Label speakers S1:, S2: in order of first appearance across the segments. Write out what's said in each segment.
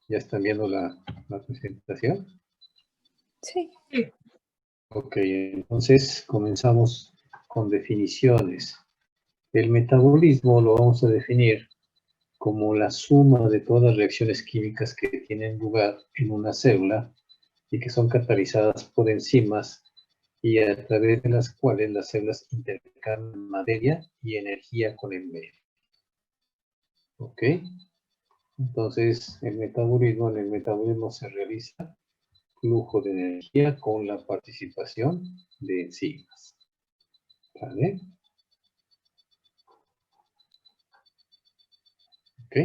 S1: ¿Ya están viendo la presentación?
S2: Sí.
S1: Ok, entonces comenzamos con definiciones. El metabolismo lo vamos a definir como la suma de todas las reacciones químicas que tienen lugar en una célula y que son catalizadas por enzimas y a través de las cuales las células intercambian materia y energía con el medio. ¿Ok? Entonces, en el metabolismo se realiza flujo de energía con la participación de enzimas. ¿Vale? ¿Ok?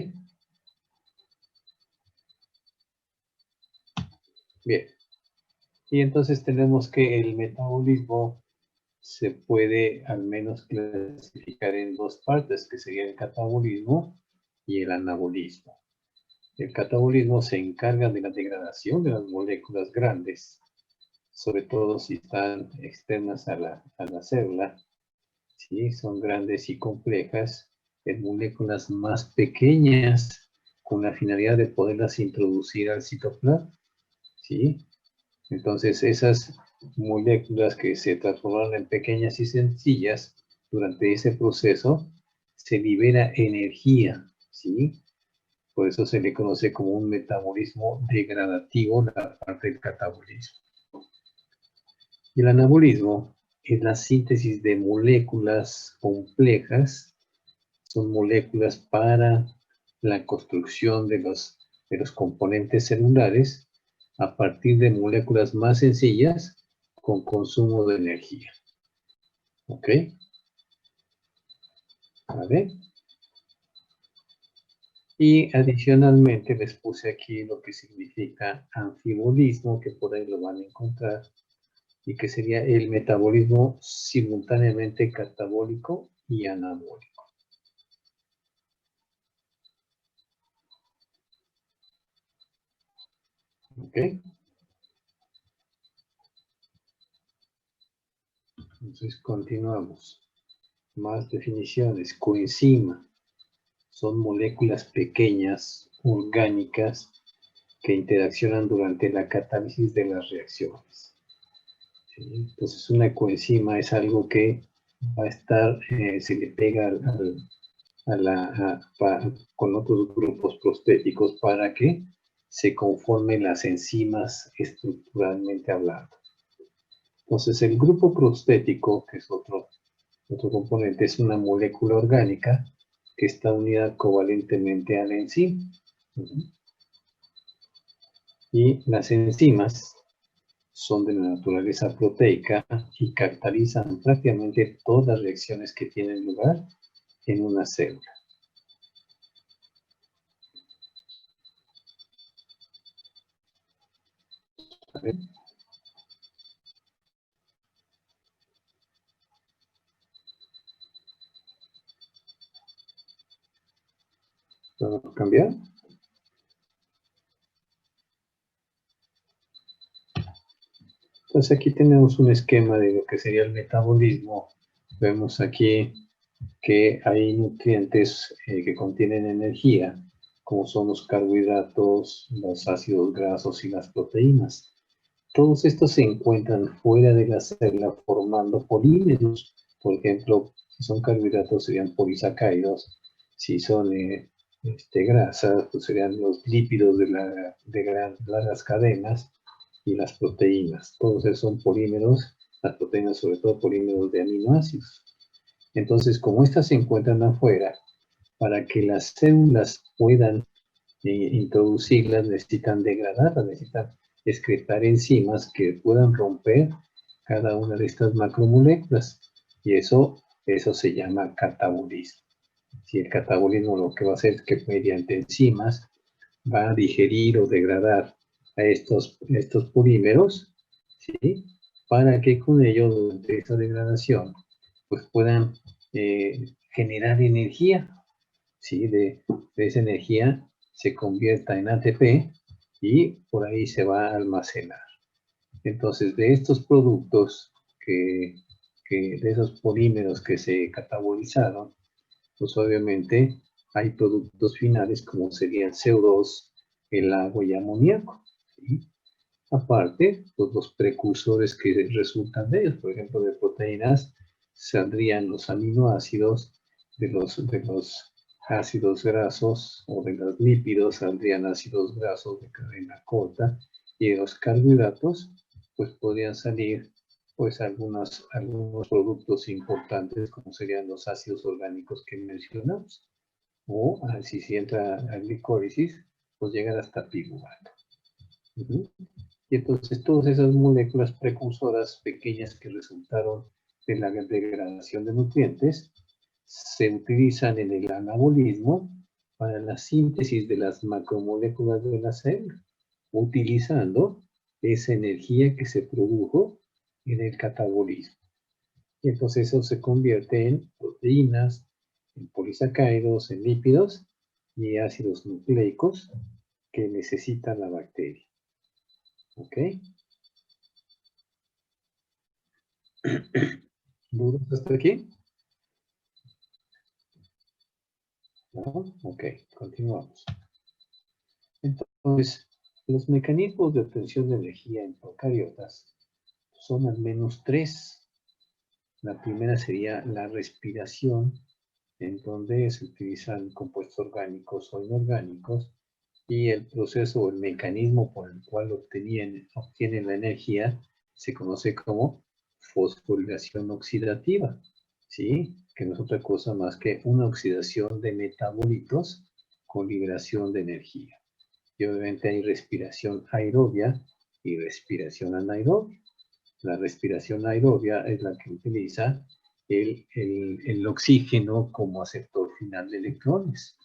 S1: Bien. Y entonces tenemos que el metabolismo se puede al menos clasificar en dos partes, que sería el catabolismo y el anabolismo. El catabolismo se encarga de la degradación de las moléculas grandes, sobre todo si están externas a la célula, ¿sí? Son grandes y complejas en moléculas más pequeñas con la finalidad de poderlas introducir al citoplasma, ¿sí? Entonces esas moléculas que se transformaron en pequeñas y sencillas, durante ese proceso se libera energía, ¿sí? Por eso se le conoce como un metabolismo degradativo, la parte del catabolismo. Y el anabolismo es la síntesis de moléculas complejas, son moléculas para la construcción de los componentes celulares a partir de moléculas más sencillas con consumo de energía. ¿Ok? ¿Vale? Y adicionalmente les puse aquí lo que significa anfibolismo, que por ahí lo van a encontrar, y que sería el metabolismo simultáneamente catabólico y anabólico. ¿Ok? Entonces continuamos. Más definiciones. Coenzima. Son moléculas pequeñas, orgánicas, que interaccionan durante la catálisis de las reacciones. ¿Sí? Entonces una coenzima es algo que va a estar, se le pega con otros grupos prostéticos para que se conformen las enzimas estructuralmente hablando. Entonces el grupo prostético, que es otro componente, es una molécula orgánica que está unida covalentemente a la enzima. Y las enzimas son de la naturaleza proteica y catalizan prácticamente todas las reacciones que tienen lugar en una célula. ¿Vale? ¿Puedo cambiar? Entonces aquí tenemos un esquema de lo que sería el metabolismo. Vemos aquí que hay nutrientes que contienen energía, como son los carbohidratos, los ácidos grasos y las proteínas. Todos estos se encuentran fuera de la célula formando polímeros. Por ejemplo, si son carbohidratos serían polisacáridos, si son grasas, pues serían los lípidos de largas cadenas, y las proteínas. Todos esos son polímeros, las proteínas sobre todo polímeros de aminoácidos. Entonces, como estas se encuentran afuera, para que las células puedan introducirlas, necesitan degradarlas, necesitan excretar enzimas que puedan romper cada una de estas macromoléculas. Y eso se llama catabolismo. Si el catabolismo lo que va a hacer es que mediante enzimas va a digerir o degradar a estos polímeros, ¿sí? Para que con ellos, durante esta degradación, pues puedan generar energía, ¿sí? De esa energía se convierta en ATP y por ahí se va a almacenar. Entonces, de estos productos, de esos polímeros que se catabolizaron, pues obviamente hay productos finales como serían CO2, el agua y amoníaco, ¿sí? Aparte, pues, los precursores que resultan de ellos, por ejemplo, de proteínas, saldrían los aminoácidos, de los ácidos grasos o de los lípidos saldrían ácidos grasos de cadena corta, y de los carbohidratos, pues podrían salir pues algunos productos importantes como serían los ácidos orgánicos que mencionamos, o si se entra a glicólisis, pues llegar hasta piruvato. Y entonces todas esas moléculas precursoras pequeñas que resultaron de la degradación de nutrientes se utilizan en el anabolismo para la síntesis de las macromoléculas de la célula, utilizando esa energía que se produjo en el catabolismo. Y entonces eso se convierte en proteínas, en polisacáridos, en lípidos y ácidos nucleicos que necesita la bacteria. ¿Ok? ¿Dudas hasta aquí? ¿No? Ok, continuamos. Entonces, los mecanismos de obtención de energía en procariotas son al menos tres. La primera sería la respiración, en donde se utilizan compuestos orgánicos o inorgánicos, y el proceso o el mecanismo por el cual obtienen la energía se conoce como fosforilación oxidativa, ¿sí? Que no es otra cosa más que una oxidación de metabolitos con liberación de energía. Y obviamente hay respiración aerobia y respiración anaerobia. La respiración aerobia es la que utiliza el oxígeno como aceptor final de electrones.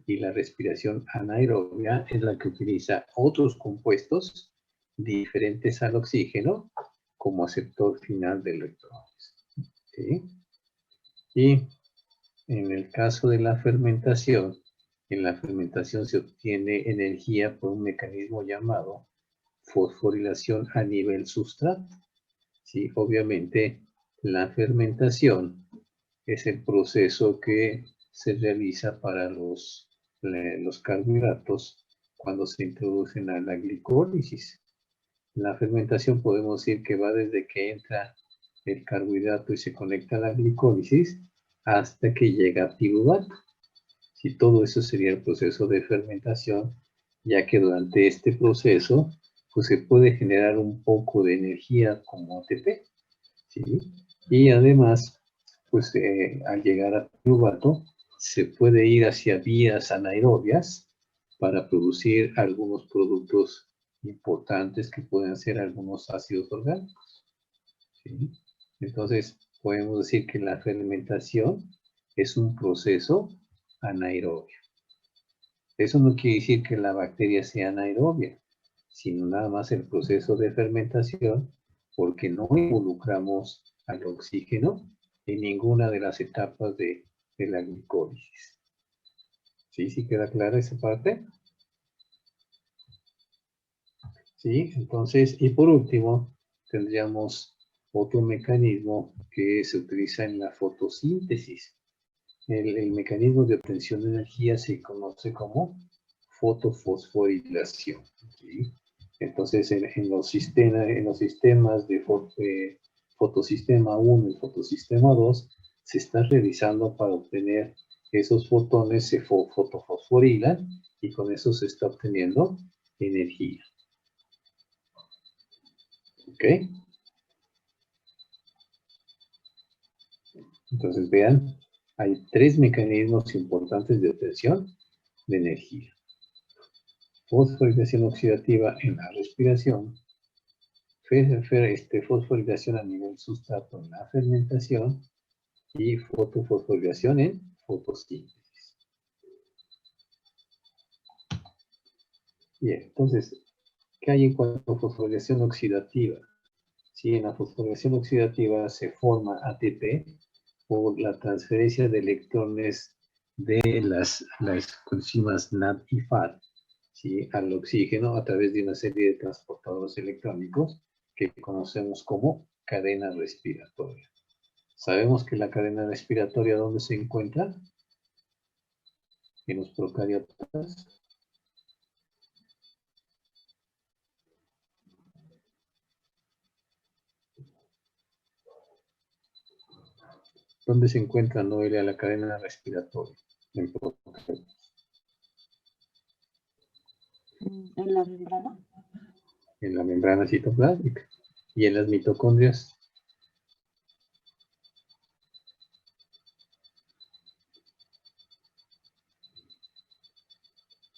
S1: Y la respiración anaerobia es la que utiliza otros compuestos diferentes al oxígeno como aceptor final de electrones. ¿Sí? Y en el caso de la fermentación, en la fermentación se obtiene energía por un mecanismo llamado fosforilación a nivel sustrato. Sí, obviamente la fermentación es el proceso que se realiza para los carbohidratos cuando se introducen a la glicólisis. La fermentación podemos decir que va desde que entra el carbohidrato y se conecta a la glicólisis hasta que llega a piruvato. Si todo eso sería el proceso de fermentación, ya que durante este proceso pues se puede generar un poco de energía como ATP, ¿sí? Y además, pues al llegar a piruvato, se puede ir hacia vías anaerobias para producir algunos productos importantes que pueden ser algunos ácidos orgánicos, ¿sí? Entonces, podemos decir que la fermentación es un proceso anaerobio. Eso no quiere decir que la bacteria sea anaerobia, sino nada más el proceso de fermentación, porque no involucramos al oxígeno en ninguna de las etapas de la glicólisis. ¿Sí? ¿Sí queda clara esa parte? ¿Sí? Entonces, y por último, tendríamos otro mecanismo que se utiliza en la fotosíntesis. El mecanismo de obtención de energía se conoce como fotofosforilación, ¿sí? Entonces, en los sistemas de fotosistema 1 y fotosistema 2 se está realizando para obtener esos fotones, se fotofosforilan y con eso se está obteniendo energía. ¿Ok? Entonces, vean, hay tres mecanismos importantes de obtención de energía. Fosforilación oxidativa en la respiración, fosforilación a nivel sustrato en la fermentación y fotofosforilación en fotosíntesis. Bien, entonces, ¿qué hay en cuanto a fosforilación oxidativa? Sí, en la fosforilación oxidativa se forma ATP por la transferencia de electrones de las coenzimas NAD y FAD, ¿sí?, al oxígeno a través de una serie de transportadores electrónicos que conocemos como cadena respiratoria. Sabemos que la cadena respiratoria, ¿dónde se encuentra? En los procariotas. ¿Dónde se encuentra, Noelia, la cadena respiratoria? En
S2: la membrana.
S1: En la membrana citoplasmática. Y en las mitocondrias.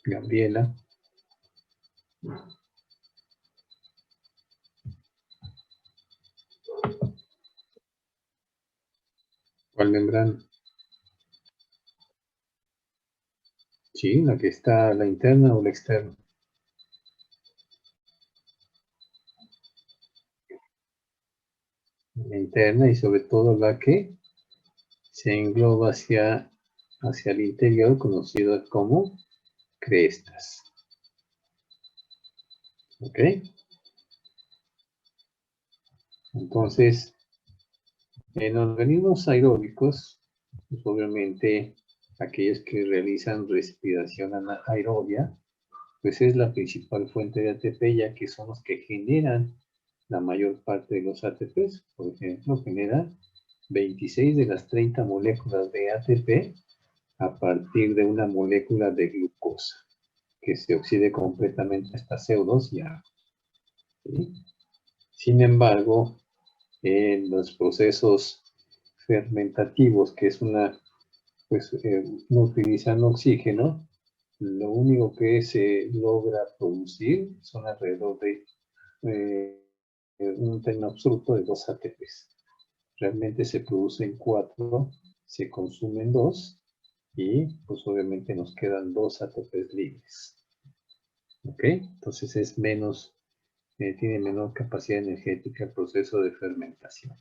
S1: Gabriela. ¿Cuál membrana? Sí, la que está, la interna o la externa. La interna y sobre todo la que se engloba hacia el interior, conocido como crestas. ¿Ok? Entonces, en organismos aeróbicos, pues obviamente aquellos que realizan respiración anaerobia, pues es la principal fuente de ATP, ya que son los que generan la mayor parte de los ATPs. Por ejemplo, generan 26 de las 30 moléculas de ATP a partir de una molécula de glucosa, que se oxide completamente hasta CO2 y agua. ¿Sí? Sin embargo, en los procesos fermentativos, que es pues no utilizan oxígeno, lo único que se logra producir son alrededor de un término absoluto de 2 ATPs. Realmente se producen 4, se consumen 2 y pues obviamente nos quedan 2 ATPs libres. ¿Ok? Entonces es menos, tiene menor capacidad energética el proceso de fermentación.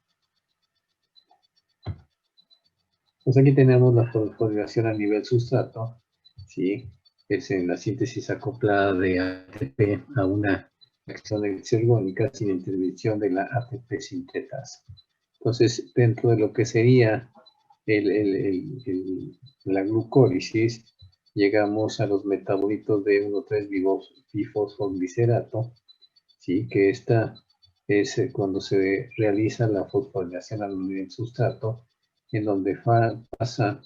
S1: Pues aquí tenemos la fosforilación a nivel sustrato, ¿sí? Es en la síntesis acoplada de ATP a una reacción exergónica sin intervención de la ATP sintetasa. Entonces, dentro de lo que sería la glucólisis, llegamos a los metabolitos de 1,3-bifosfoglicerato, ¿sí? Que esta es cuando se realiza la fosforilación a nivel sustrato, en donde pasa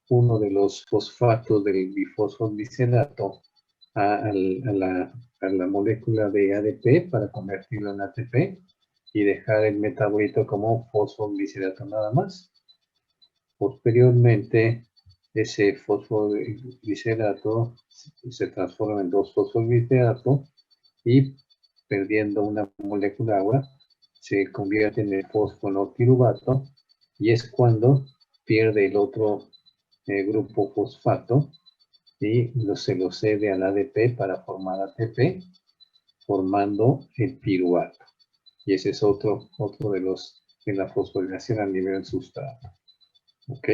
S1: uno de los fosfatos del bifosfoglicerato a la molécula de ADP para convertirlo en ATP y dejar el metabolito como fosfoglicerato nada más. Posteriormente, ese fosfoglicerato se transforma en 2-fosfoglicerato y perdiendo una molécula de agua, se convierte en el fosfonopiruvato y es cuando pierde el otro grupo fosfato y se lo cede al ADP para formar ATP, formando el piruvato. Y ese es otro de la fosforilación a nivel sustrato. ¿Ok?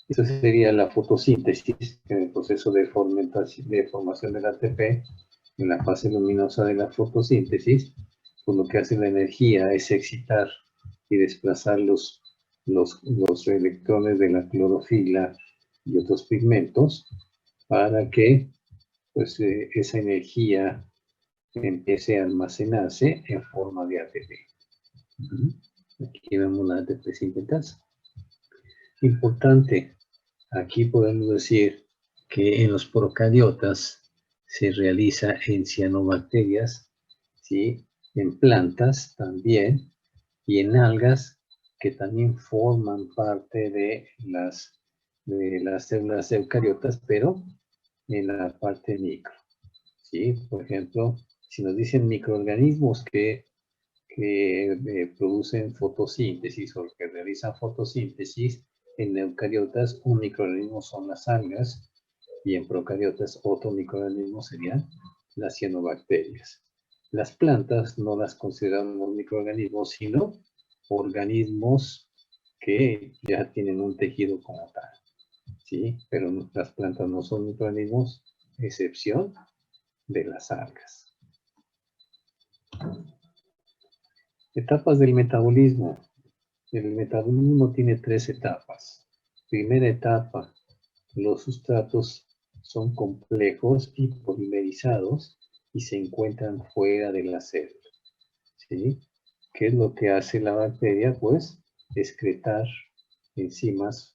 S1: Esa sería la fotosíntesis en el proceso de formación del ATP. En la fase luminosa de la fotosíntesis, pues lo que hace la energía es excitar y desplazar los electrones de la clorofila y otros pigmentos para que pues, esa energía empiece a almacenarse en forma de ATP. Aquí vemos la ATP sintetasa. Importante, aquí podemos decir que en los procariotas se realiza en cianobacterias, ¿sí? En plantas también, y en algas que también forman parte de las células eucariotas, pero en la parte micro. ¿Sí? Por ejemplo, si nos dicen microorganismos que producen fotosíntesis o que realizan fotosíntesis, en eucariotas un microorganismo son las algas y en procariotas otro microorganismo serían las cianobacterias. Las plantas no las consideramos microorganismos, sino organismos que ya tienen un tejido como tal, ¿sí? Pero las plantas no son microorganismos, excepción de las algas. Etapas del metabolismo. El metabolismo tiene 3 etapas. Primera etapa, los sustratos son complejos y polimerizados y se encuentran fuera de la célula. ¿Sí? ¿Qué es lo que hace la bacteria? Pues excretar enzimas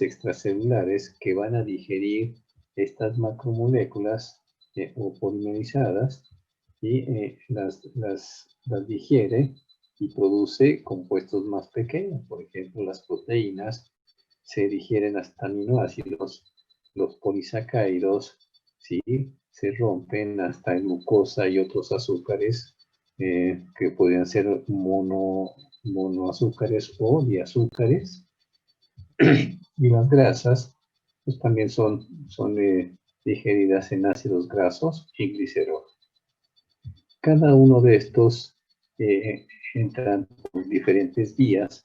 S1: extracelulares que van a digerir estas macromoléculas o polimerizadas y las digiere y produce compuestos más pequeños. Por ejemplo, las proteínas se digieren hasta aminoácidos, los polisacáridos, ¿sí? Se rompen hasta en glucosa y otros azúcares que podrían ser monoazúcares o diazúcares. Y las grasas pues, también son digeridas en ácidos grasos y glicerol. Cada uno de estos entran por diferentes vías,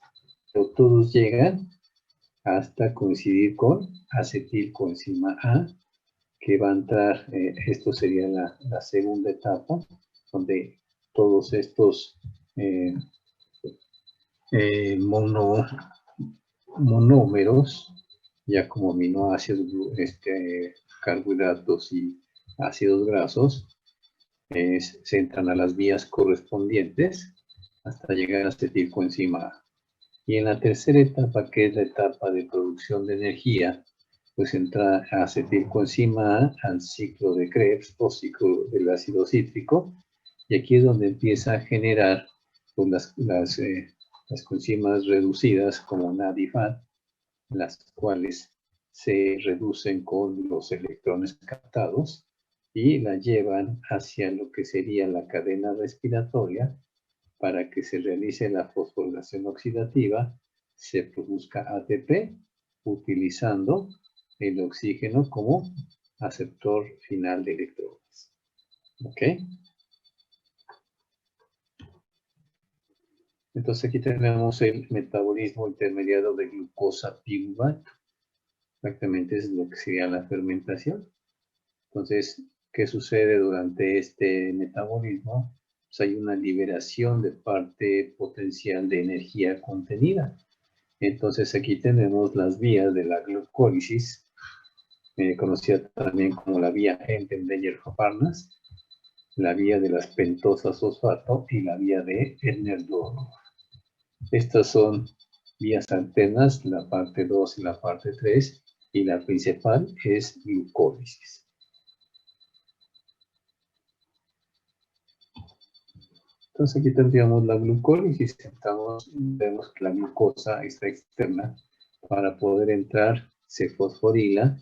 S1: pero todos llegan hasta coincidir con acetilcoenzima A, que va a entrar, esto sería la segunda etapa, donde todos estos monómeros, ya como aminoácidos, carbohidratos y ácidos grasos, se entran a las vías correspondientes hasta llegar a acetilcoenzima A. Y en la tercera etapa, que es la etapa de producción de energía, pues entra acetilcoenzima A al ciclo de Krebs o ciclo del ácido cítrico, y aquí es donde empieza a generar pues, las coenzimas reducidas como NAD y FAD, las cuales se reducen con los electrones captados y la llevan hacia lo que sería la cadena respiratoria para que se realice la fosforilación oxidativa, se produzca ATP utilizando el oxígeno como aceptor final de electrones. ¿Ok? Entonces aquí tenemos el metabolismo intermediario de glucosa piruvato. Exactamente es lo que sería la fermentación. Entonces, ¿qué sucede durante este metabolismo? Pues hay una liberación de parte potencial de energía contenida. Entonces aquí tenemos las vías de la glucólisis, conocida también como la vía Enten-Meyer-Habermas, la vía de las pentosas fosfato y la vía de Ehnert-Dohrn. Estas son vías alternas, la parte 2 y la parte 3, y la principal es glucólisis. Entonces aquí tendríamos la glucólisis. Vemos que la glucosa está externa. Para poder entrar, se fosforila,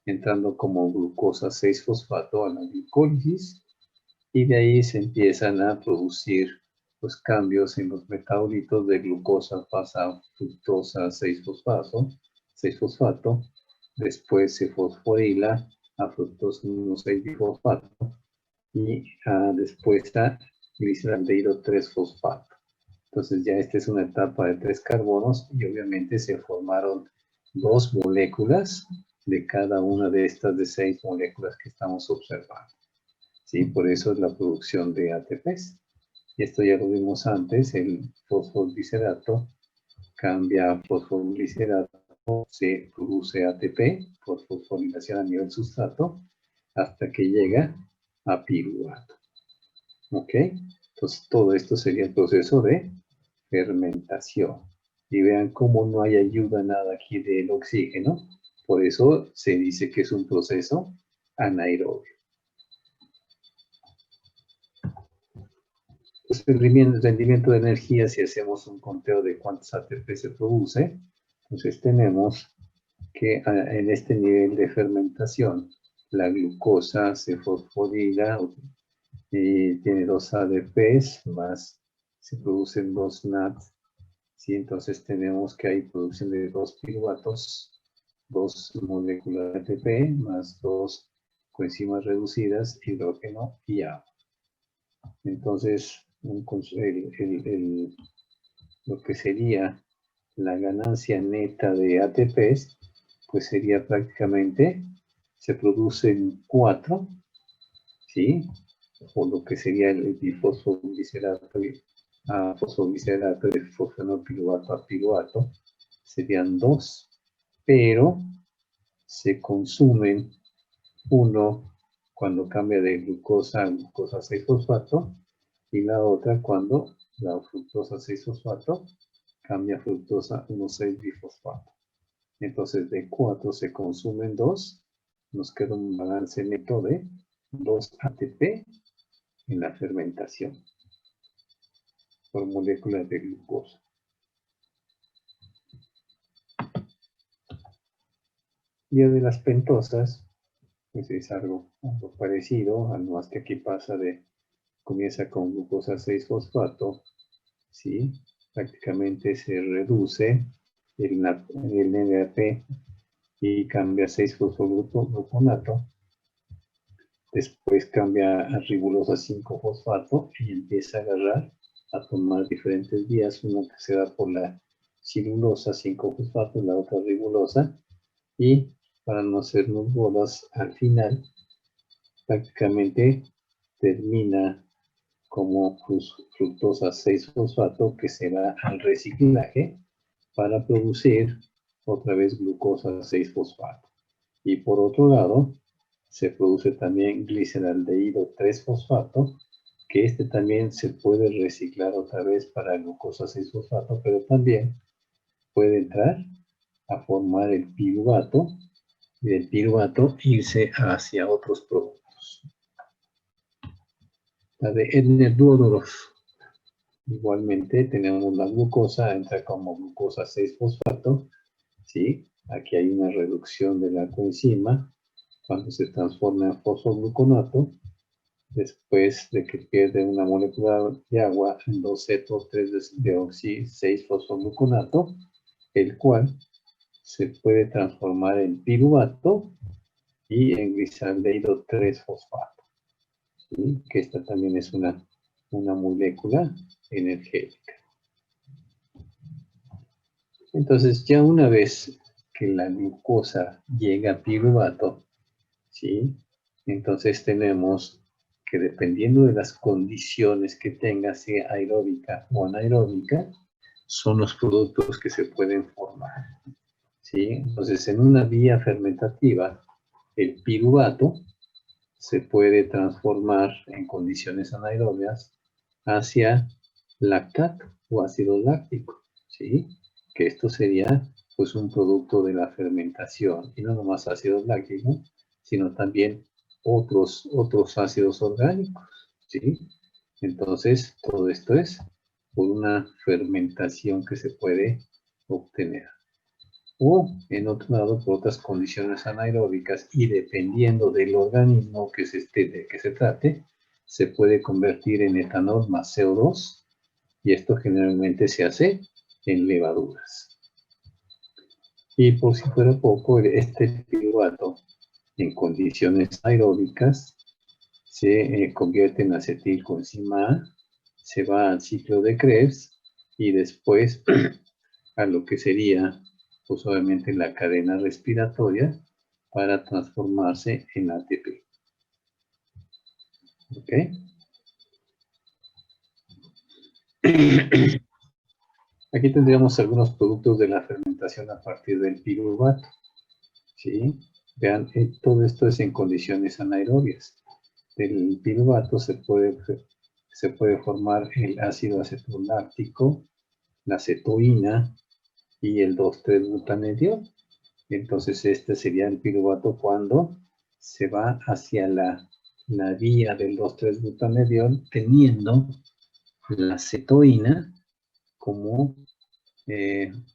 S1: entrando como glucosa 6-fosfato a la glucólisis. Y de ahí se empiezan a producir los cambios en los metabolitos de glucosa pasa a fructosa 6-fosfato. Después se fosforila a fructosa 1,6-difosfato. Y después a gliceraldehído 3-fosfato. Entonces ya esta es una etapa de 3 carbonos y obviamente se formaron 2 moléculas de cada una de estas de 6 moléculas que estamos observando. ¿Sí? Por eso es la producción de ATPs. Y esto ya lo vimos antes, el fosfoglicerato cambia a fosfoglicerato, se produce ATP por fosforilación a nivel sustrato hasta que llega a piruvato. ¿Ok? Entonces todo esto sería el proceso de fermentación. Y vean cómo no hay ayuda nada aquí del oxígeno. Por eso se dice que es un proceso anaerobio. Pues el rendimiento de energía, si hacemos un conteo de cuántos ATP se produce, entonces tenemos que en este nivel de fermentación, la glucosa se fosforila y tiene 2 ADPs, más se producen 2 NAD, ¿sí? Entonces tenemos que hay producción de 2 piruvatos, 2 moléculas de ATP, más 2 coenzimas reducidas, hidrógeno y agua. Entonces, lo que sería la ganancia neta de ATPs, pues sería prácticamente, se producen 4, ¿sí? O lo que sería el difosfoglicerato, fosfoglicerato de fosfenopiruvato a piruvato, serían 2, pero se consumen 1 cuando cambia de glucosa a glucosa 6-fosfato y la otra cuando la fructosa 6-fosfato, cambia a fructosa 1,6-bifosfato. Entonces de 4 se consumen 2, nos queda un balance neto de 2 ATP en la fermentación por moléculas de glucosa. Y de las pentosas, pues es algo parecido, al más que aquí comienza con glucosa 6-fosfato, ¿sí? Prácticamente se reduce el NADP y cambia a 6-fosfogluconato, después cambia a ribulosa 5-fosfato y empieza a agarrar, a tomar diferentes vías, una que se da por la cirulosa 5-fosfato, la otra ribulosa, y para no hacernos bolas, al final prácticamente termina como fructosa 6-fosfato que se va al reciclaje para producir otra vez glucosa 6-fosfato. Y por otro lado, se produce también gliceraldehído 3-fosfato, que este también se puede reciclar otra vez para glucosa 6-fosfato, pero también puede entrar a formar el piruvato y del piruvato irse hacia otros productos. La de Edner-Duodoros. Igualmente tenemos la glucosa, entra como glucosa 6-fosfato, ¿sí? Aquí hay una reducción de la coenzima cuando se transforma en fosfogluconato, después de que pierde una molécula de agua en 2-cetos-3-deoxi-6-fosfogluconato, el cual se puede transformar en piruvato y en glisaldehído 3-fosfato, ¿sí? Que esta también es una molécula energética. Entonces, ya una vez que la glucosa llega a piruvato, ¿sí? Entonces tenemos que dependiendo de las condiciones que tenga, sea aeróbica o anaeróbica, son los productos que se pueden formar, ¿sí? Entonces, en una vía fermentativa, el piruvato se puede transformar en condiciones anaerobias hacia lactato o ácido láctico, ¿sí? Que esto sería pues un producto de la fermentación, y no nomás ácido láctico, sino también otros ácidos orgánicos, ¿sí? Entonces, todo esto es por una fermentación que se puede obtener. O, en otro lado, por otras condiciones anaeróbicas, y dependiendo del organismo de que se trate, se puede convertir en etanol más CO2, y esto generalmente se hace en levaduras. Y por si fuera poco, este piruvato en condiciones aeróbicas se convierte en acetilcoenzima A, se va al ciclo de Krebs y después a lo que sería pues obviamente la cadena respiratoria para transformarse en ATP. ¿Ok? Aquí tendríamos algunos productos de la fermentación a partir del piruvato, ¿sí? Vean, todo esto es en condiciones anaerobias. Del piruvato se puede formar el ácido acetoláctico, la cetoína y el 2,3-butanediol. Entonces este sería el piruvato cuando se va hacia la vía del 2,3-butanediol teniendo la cetoína como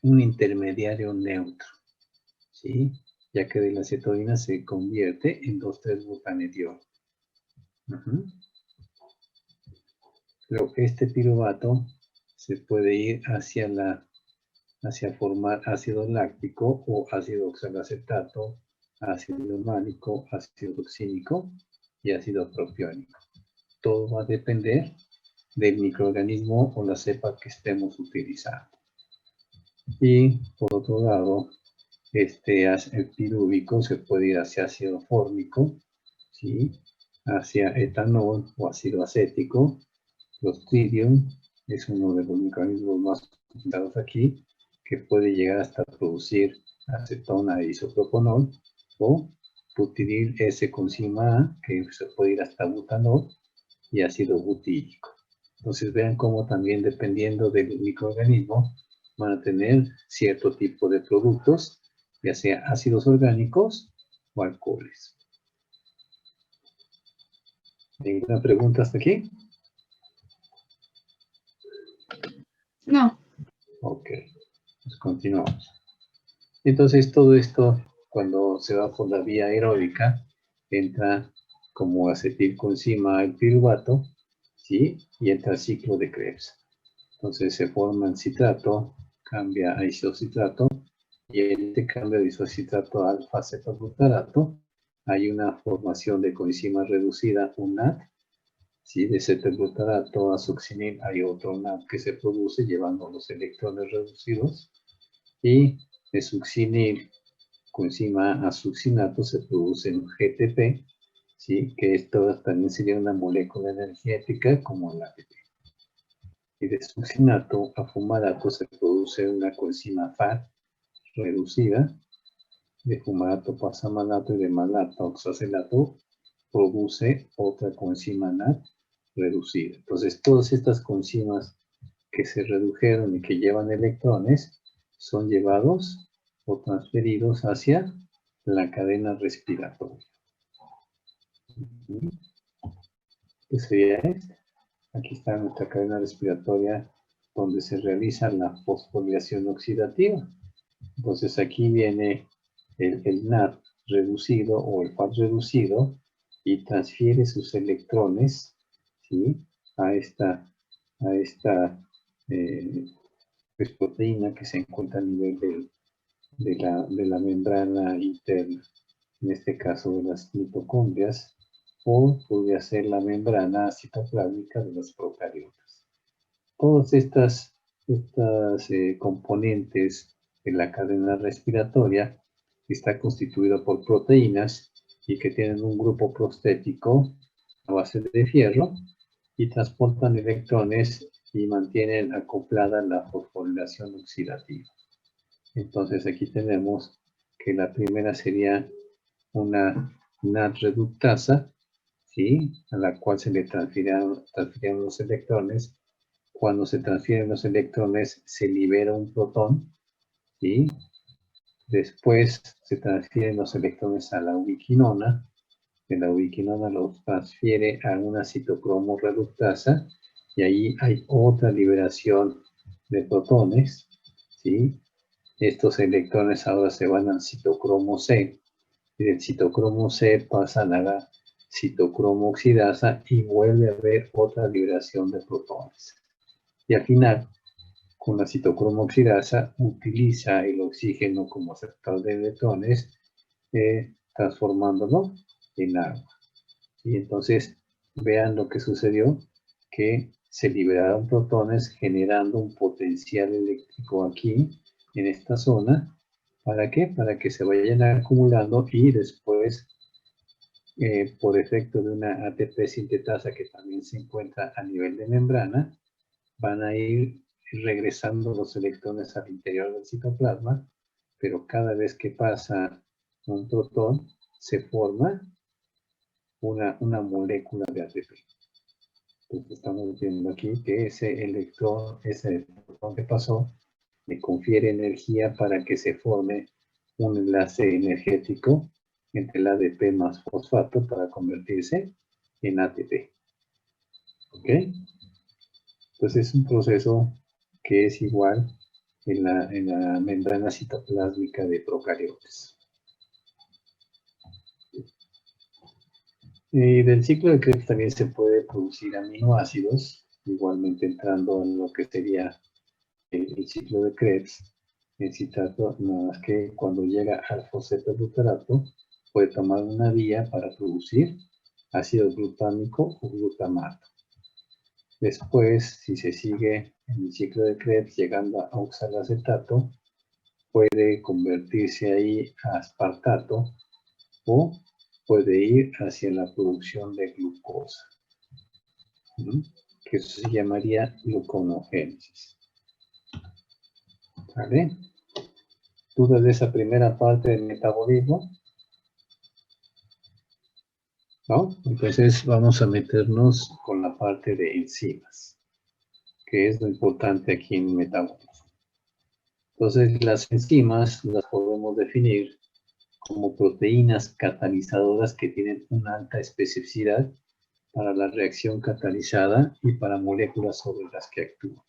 S1: un intermediario neutro, ¿sí? Ya que de la cetoína se convierte en 2,3-butanediol. Este piruvato se puede ir hacia formar ácido láctico o ácido oxalacetato, ácido málico, ácido oxínico y ácido propiónico. Todo va a depender del microorganismo o la cepa que estemos utilizando. Y por otro lado, el pirúvico se puede ir hacia ácido fórmico, ¿sí? Hacia etanol o ácido acético. Clostridium es uno de los microorganismos más utilizados aquí, que puede llegar hasta producir acetona e isopropanol, o butiril S-coenzima A, que se puede ir hasta butanol, y ácido butírico. Entonces vean cómo también dependiendo del microorganismo van a tener cierto tipo de productos, ya sea ácidos orgánicos o alcoholes. ¿Ninguna pregunta hasta aquí?
S2: No.
S1: Ok, pues continuamos. Entonces todo esto, cuando se va por la vía aeróbica, entra como acetilcoenzima el piruvato, ¿sí? Y entra el ciclo de Krebs. Entonces se forma el citrato, cambia a isocitrato, y en este cambio de isocitrato a alfa-cetoglutarato hay una formación de coenzima reducida, un NAD, ¿sí? De cetilglutarato a succinil hay otro NAD que se produce llevando los electrones reducidos, y de succinil coenzima a succinato se produce un GTP, ¿sí? Que esto también sería una molécula energética como la ATP. Y de succinato a fumarato se produce una coenzima FAT reducida. De fumarato pasa a malato y de malato a oxacelato produce otra coenzima NAD reducida. Entonces, todas estas coenzimas que se redujeron y que llevan electrones son llevados o transferidos hacia la cadena respiratoria. ¿Qué sería esto? Aquí está nuestra cadena respiratoria donde se realiza la fosforilación oxidativa. Entonces aquí viene el NAD reducido o el FAT reducido y transfiere sus electrones, ¿sí? a esta pues, proteína que se encuentra a nivel de la membrana interna, en este caso de las mitocondrias, o podría ser la membrana citoplásmica de los procariotas. Todas estas componentes de la cadena respiratoria está constituida por proteínas y que tienen un grupo prostético a base de fierro y transportan electrones y mantienen acoplada la fosforilación oxidativa. Entonces aquí tenemos que la primera sería una NAD reductasa, ¿sí? A la cual se le transfieren los electrones. Cuando se transfieren los electrones se libera un protón, ¿sí? Después se transfieren los electrones a la ubiquinona. De la ubiquinona los transfiere a una citocromo reductasa y ahí hay otra liberación de protones, ¿sí? Estos electrones ahora se van al citocromo C y del citocromo C pasan a la citocromo oxidasa y vuelve a haber otra liberación de protones. Y al final, con la citocromo oxidasa, utiliza el oxígeno como aceptor de electrones, transformándolo en agua. Y entonces, vean lo que sucedió, que se liberaron protones generando un potencial eléctrico aquí, en esta zona. ¿Para qué? Para que se vayan acumulando y después, por efecto de una ATP sintetasa que también se encuentra a nivel de membrana, van a ir regresando los electrones al interior del citoplasma, pero cada vez que pasa un protón, se forma una molécula de ATP. Entonces estamos viendo aquí que ese electrón, ese protón que pasó, le confiere energía para que se forme un enlace energético entre el ADP más fosfato para convertirse en ATP. ¿Ok? Entonces es un proceso que es igual en la membrana citoplásmica de procariotes. Y del ciclo de Krebs también se puede producir aminoácidos, igualmente entrando en lo que sería el ciclo de Krebs. El citrato, nada más que cuando llega al fosfetoglutarato, puede tomar una vía para producir ácido glutámico o glutamato. Después, si se sigue en el ciclo de Krebs llegando a oxalacetato, puede convertirse ahí a aspartato o puede ir hacia la producción de glucosa, que eso se llamaría gluconogénesis. ¿Vale? ¿Dudas de esa primera parte del metabolismo? ¿No? Entonces vamos a meternos con la parte de enzimas. que es lo importante aquí en metabolismo. Entonces, las enzimas las podemos definir como proteínas catalizadoras que tienen una alta especificidad para la reacción catalizada y para moléculas sobre las que actúan.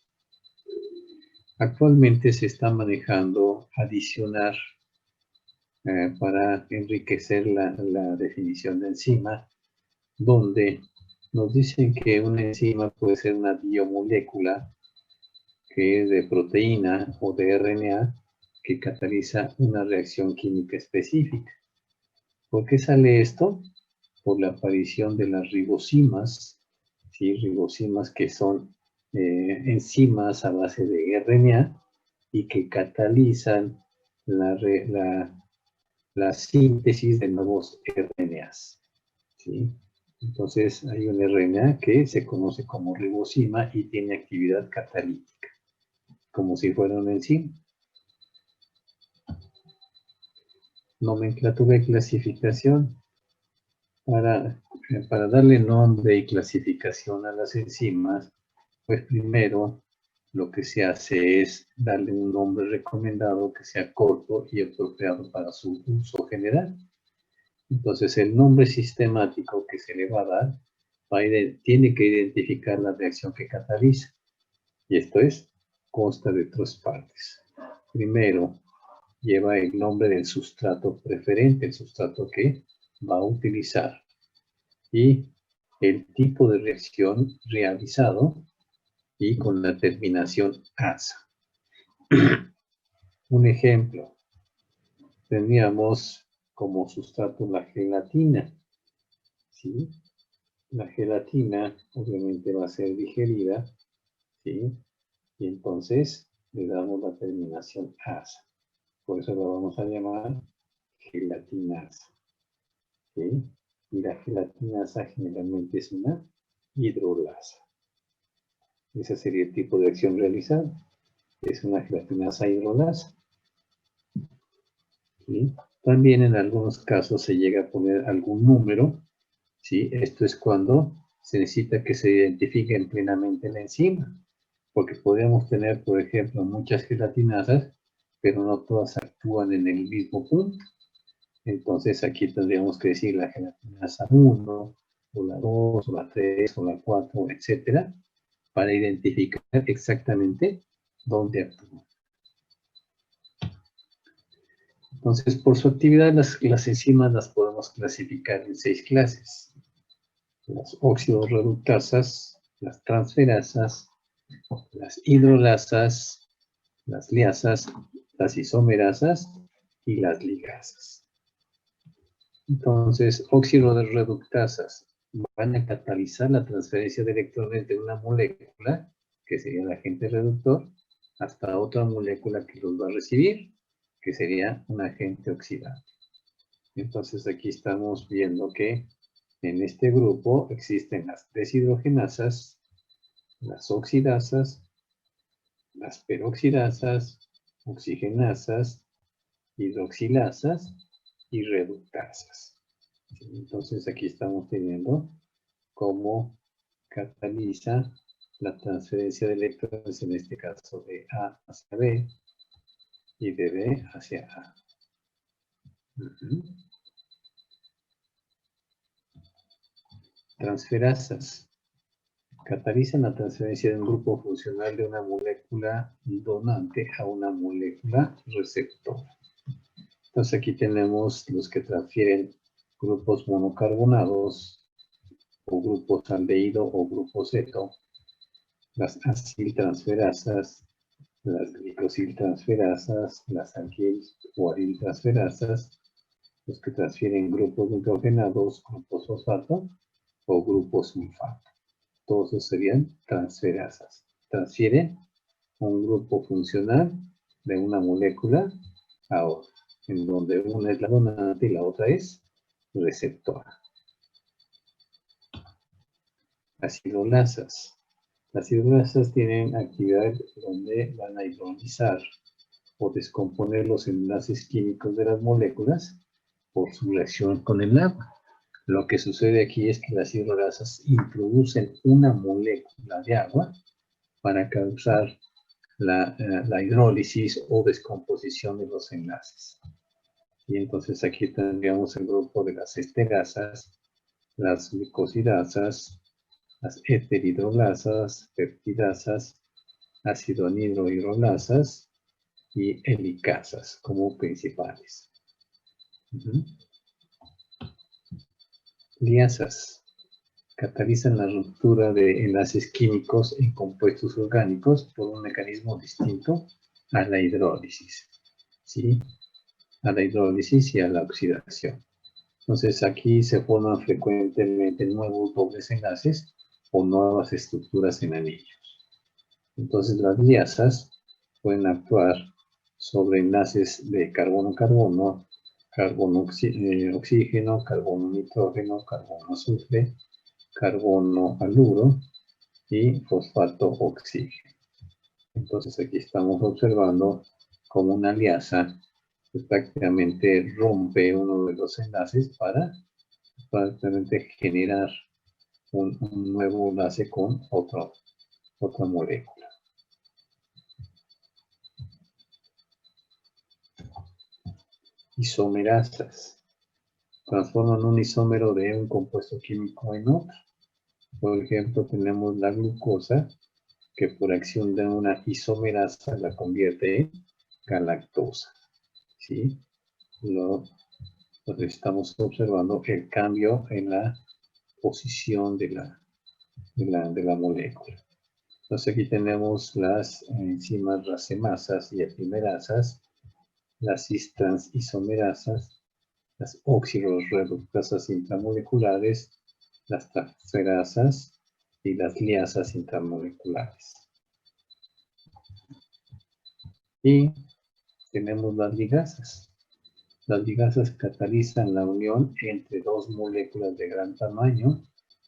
S1: Actualmente se está manejando adicionar para enriquecer la definición de enzima, donde nos dicen que una enzima puede ser una biomolécula que es de proteína o de RNA que cataliza una reacción química específica. ¿Por qué sale esto? Por la aparición de las ribosimas, ¿sí? Ribosimas que son enzimas a base de RNA y que catalizan la síntesis de nuevos RNAs, ¿sí? Entonces hay un RNA que se conoce como ribosima y tiene actividad catalítica, como si fuera una enzima. Nomenclatura y clasificación. Para darle nombre y clasificación a las enzimas, pues primero lo que se hace es darle un nombre recomendado que sea corto y apropiado para su uso general. Entonces el nombre sistemático que se le va a dar tiene que identificar la reacción que cataliza. Y esto consta de tres partes. Primero, lleva el nombre del sustrato preferente, el sustrato que va a utilizar, y el tipo de reacción realizado y con la terminación asa. Un ejemplo, teníamos como sustrato la gelatina, ¿sí? La gelatina obviamente va a ser digerida, ¿sí? Y entonces le damos la terminación asa. Por eso la vamos a llamar gelatinasa, ¿sí? Y la gelatinasa generalmente es una hidrolasa. Ese sería el tipo de acción realizada. Es una gelatinasa hidrolasa, ¿sí? También en algunos casos se llega a poner algún número, ¿sí? Esto es cuando se necesita que se identifiquen plenamente la enzima, porque podríamos tener, por ejemplo, muchas gelatinasas, pero no todas actúan en el mismo punto. Entonces aquí tendríamos que decir la gelatinasa 1, o la 2, o la 3, o la 4, etcétera, para identificar exactamente dónde actúa. Entonces, por su actividad, las enzimas las podemos clasificar en 6 clases. Las oxidorreductasas, las transferasas, las hidrolasas, las liasas, las isomerasas y las ligasas. Entonces, oxidorreductasas van a catalizar la transferencia de electrones de una molécula, que sería el agente reductor, hasta otra molécula que los va a recibir, que sería un agente oxidante. Entonces aquí estamos viendo que en este grupo existen las deshidrogenasas, las oxidasas, las peroxidasas, oxigenasas, hidroxilasas y reductasas. Entonces aquí estamos teniendo cómo cataliza la transferencia de electrones, en este caso de A hacia B y de B hacia A. Transferasas. Catalizan la transferencia de un grupo funcional de una molécula donante a una molécula receptora. Entonces aquí tenemos los que transfieren grupos monocarbonados o grupos aldehído o grupos ceto, las aciltransferasas, las glicosiltransferasas, las alquil o ariltransferasas, los que transfieren grupos nitrogenados, grupos fosfato o grupos sulfato. Todos esos serían transferasas. Transfieren un grupo funcional de una molécula a otra, en donde una es la donante y la otra es receptora. Las hidrolasas. Las hidrolasas tienen actividad donde van a hidrolizar o descomponer los enlaces químicos de las moléculas por su reacción con el agua. Lo que sucede aquí es que las hidrolasas introducen una molécula de agua para causar la hidrólisis o descomposición de los enlaces. Y entonces aquí tendríamos el grupo de las esterasas, las glicosidasas, las heterohidrolasas, peptidasas, ácido anhidrohidrolasas y helicasas como principales. Liasas catalizan la ruptura de enlaces químicos en compuestos orgánicos por un mecanismo distinto a la hidrólisis, ¿sí? A la hidrólisis y a la oxidación. Entonces aquí se forman frecuentemente nuevos dobles enlaces o nuevas estructuras en anillos. Entonces las liasas pueden actuar sobre enlaces de carbono-carbono, carbono-oxígeno, carbono-nitrógeno, carbono-azufre, carbono-haluro y fosfato-oxígeno. Entonces aquí estamos observando cómo una liasa prácticamente rompe uno de los enlaces para prácticamente generar un nuevo enlace con otra molécula. Isomerasas transforman un isómero de un compuesto químico en otro. Por ejemplo, tenemos la glucosa, que por acción de una isomerasa la convierte en galactosa. ¿Sí? Entonces estamos observando el cambio en la posición de la molécula. Entonces aquí tenemos las enzimas racemasas y epimerasas, las cis-transisomerasas, las oxidorreductasas intramoleculares, las transferasas y las liasas intramoleculares. Y tenemos las ligasas. Las ligasas catalizan la unión entre dos moléculas de gran tamaño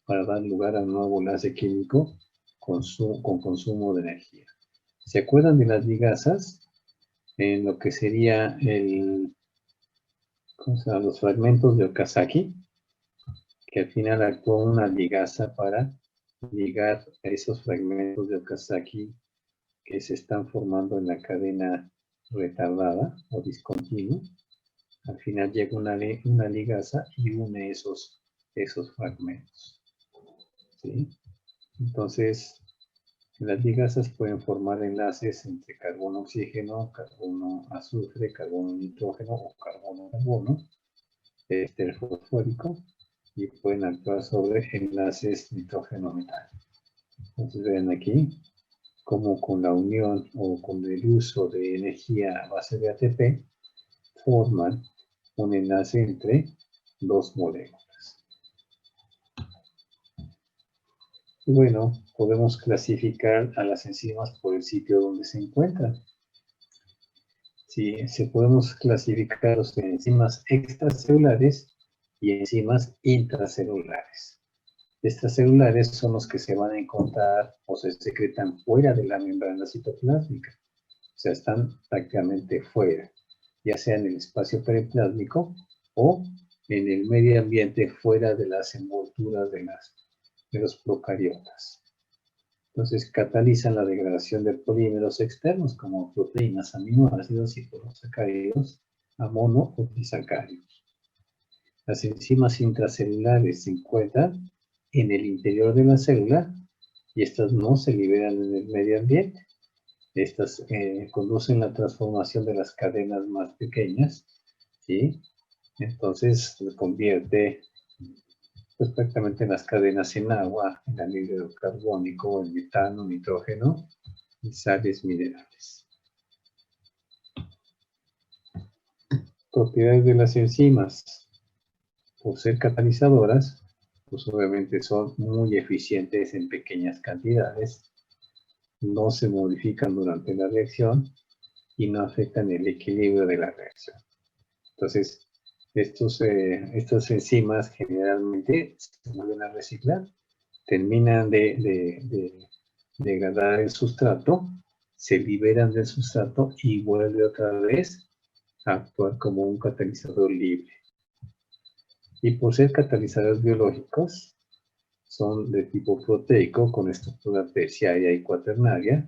S1: para dar lugar a un nuevo enlace químico con consumo de energía. ¿Se acuerdan de las ligasas? En lo que sería los fragmentos de Okazaki, que al final actúa una ligasa para ligar a esos fragmentos de Okazaki que se están formando en la cadena retardada o discontinua. Al final llega una ligasa y une esos fragmentos. ¿Sí? Entonces, las ligasas pueden formar enlaces entre carbono-oxígeno, carbono-azufre, carbono-nitrógeno o carbono-carbono, éster fosfórico, y pueden actuar sobre enlaces nitrógeno-metal. Entonces ven aquí como con la unión o con el uso de energía a base de ATP forman un enlace entre dos moléculas. Y bueno, podemos clasificar a las enzimas por el sitio donde se encuentran. Sí, podemos clasificar las enzimas extracelulares y enzimas intracelulares. Extracelulares son los que se van a encontrar o se secretan fuera de la membrana citoplásmica. O sea, están prácticamente fuera, ya sea en el espacio periplásmico o en el medio ambiente fuera de las envolturas de los procariotas. Entonces, catalizan la degradación de polímeros externos como proteínas, aminoácidos y polisacáridos a mono o disacáridos. Las enzimas intracelulares se encuentran en el interior de la célula y estas no se liberan en el medio ambiente. Estas conducen la transformación de las cadenas más pequeñas, ¿sí? Entonces se convierte prácticamente las cadenas en agua, en anhídrido carbónico, en metano, nitrógeno y sales minerales. Propiedades de las enzimas. Por ser catalizadoras, pues obviamente son muy eficientes en pequeñas cantidades, no se modifican durante la reacción y no afectan el equilibrio de la reacción. Entonces, estas enzimas generalmente se vuelven a reciclar, terminan de degradar el sustrato, se liberan del sustrato y vuelve otra vez a actuar como un catalizador libre. Y por ser catalizadores biológicos, son de tipo proteico con estructura terciaria y cuaternaria.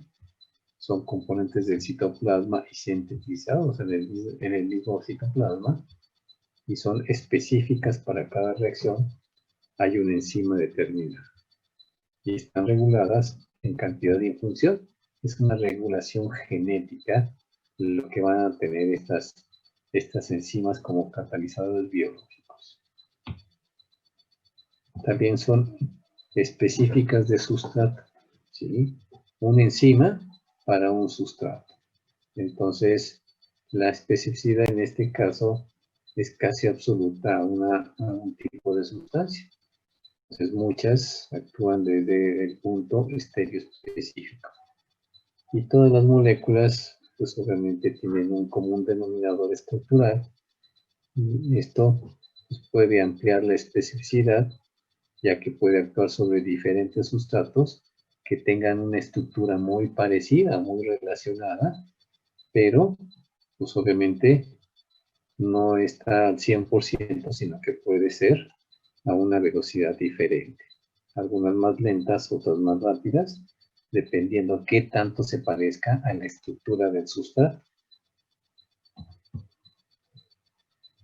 S1: Son componentes del citoplasma y sintetizados en el mismo citoplasma y son específicas para cada reacción. Hay una enzima determinada y están reguladas en cantidad y en función. Es una regulación genética lo que van a tener estas enzimas como catalizadores biológicos. También son específicas de sustrato, ¿sí? Una enzima para un sustrato. Entonces, la especificidad en este caso es casi absoluta a un tipo de sustancia. Entonces, muchas actúan desde el punto estereoespecífico. Y todas las moléculas, pues obviamente tienen un común denominador estructural. Y esto pues, puede ampliar la especificidad, ya que puede actuar sobre diferentes sustratos que tengan una estructura muy parecida, muy relacionada, pero pues obviamente no está al 100%, sino que puede ser a una velocidad diferente. Algunas más lentas, otras más rápidas, dependiendo qué tanto se parezca a la estructura del sustrato.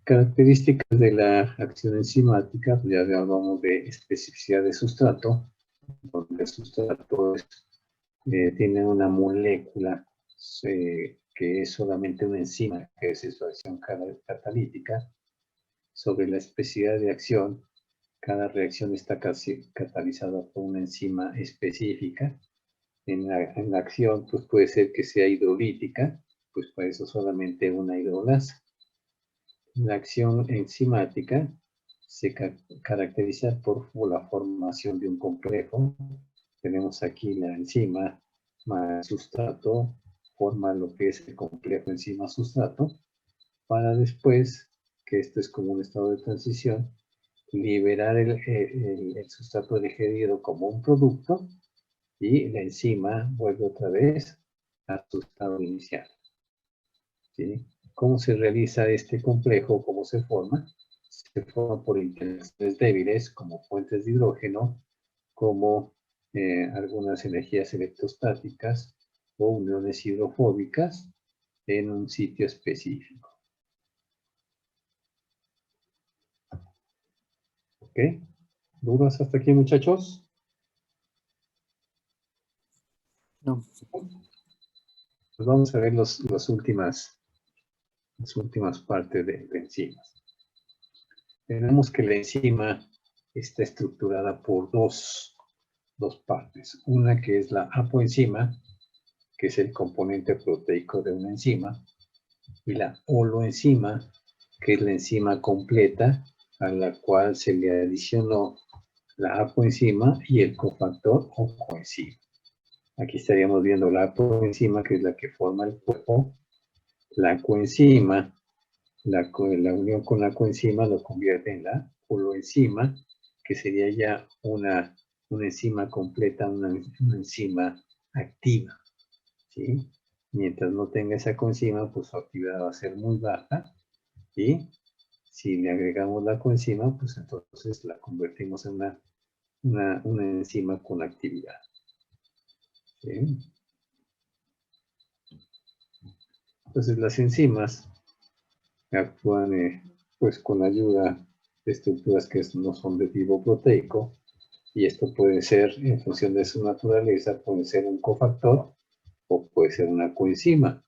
S1: Características de la acción enzimática, pues ya hablamos de especificidad de sustrato, donde el sustrato tiene una molécula que es solamente una enzima, que es su acción catalítica. Sobre la especificidad de acción, cada reacción está casi catalizada por una enzima específica. En la acción, pues puede ser que sea hidrolítica, pues por eso solamente una hidrolasa. La acción enzimática se caracteriza por la formación de un complejo. Tenemos aquí la enzima más sustrato, forma lo que es el complejo enzima-sustrato, para después, que esto es como un estado de transición, liberar el sustrato digerido como un producto y la enzima vuelve otra vez a su estado inicial. ¿Sí? ¿Cómo se realiza este complejo? ¿Cómo se forma? Se forma por interacciones débiles como fuentes de hidrógeno, como algunas energías electrostáticas o uniones hidrofóbicas en un sitio específico. ¿Ok? ¿Dudas hasta aquí, muchachos?
S3: No.
S1: Pues vamos a ver las últimas partes de enzimas. Tenemos que la enzima está estructurada por dos partes. Una que es la apoenzima, que es el componente proteico de una enzima, y la holoenzima, que es la enzima completa a la cual se le adicionó la apoenzima y el cofactor o coenzima. Aquí estaríamos viendo la apoenzima, que es la que forma el cuerpo. La coenzima, la unión con la coenzima lo convierte en la holoenzima, que sería ya una enzima completa, una enzima activa, ¿sí? Mientras no tenga esa coenzima, pues su actividad va a ser muy baja, y si le agregamos la coenzima, pues entonces la convertimos en una enzima con actividad. ¿Sí? Entonces las enzimas actúan pues con ayuda de estructuras que no son de tipo proteico, y esto puede ser, en función de su naturaleza, puede ser un cofactor o puede ser una coenzima.